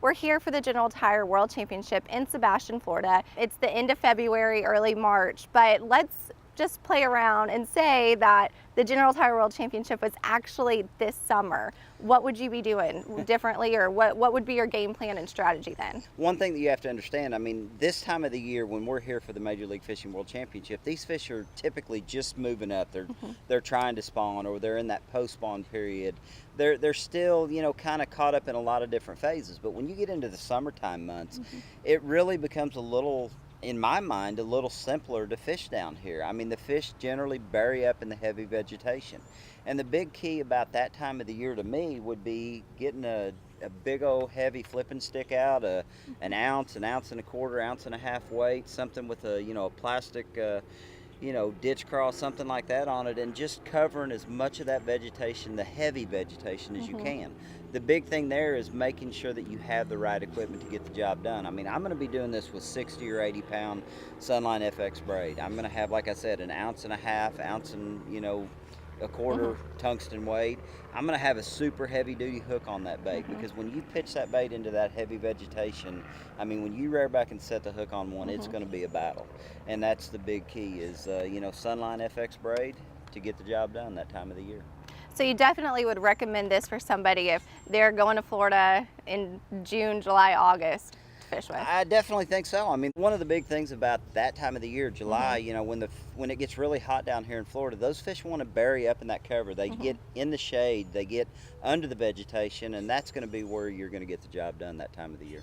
We're here for the General Tire World Championship in Sebastian, Florida. It's the end of February, early March, but let's just play around and say that the General Tire World Championship was actually this summer. What would you be doing differently, or what would be your game plan and strategy then? One thing that you have to understand, I mean, this time of the year when we're here for the Major League Fishing World Championship, these fish are typically just moving up. They're trying to spawn, or they're in that post-spawn period. They're still, you know, kind of caught up in a lot of different phases. But when you get into the summertime months, it really becomes a little, in my mind, a little simpler to fish down here. I mean, the fish generally bury up in the heavy vegetation. And the big key about that time of the year to me would be getting a big old heavy flipping stick out, an ounce and a quarter, ounce and a half weight, something with a, you know, a plastic, you know, ditch crawl, something like that on it, and just covering as much of that vegetation, the heavy vegetation, as you can. The big thing there is making sure that you have the right equipment to get the job done. I mean, I'm going to be doing this with 60 or 80 pound Sunline FX braid. I'm going to have, like I said, an ounce and a half, ounce and, you know, a quarter tungsten weight. I'm going to have a super heavy duty hook on that bait, because when you pitch that bait into that heavy vegetation, I mean, when you rear back and set the hook on one, it's going to be a battle. And that's the big key is, you know, Sunline FX braid to get the job done that time of the year. So you definitely would recommend this for somebody if they're going to Florida in June, July, August to fish with? I definitely think so. I mean, one of the big things about that time of the year, July, you know, when it gets really hot down here in Florida, those fish want to bury up in that cover. They get in the shade, they get under the vegetation, and that's going to be where you're going to get the job done that time of the year.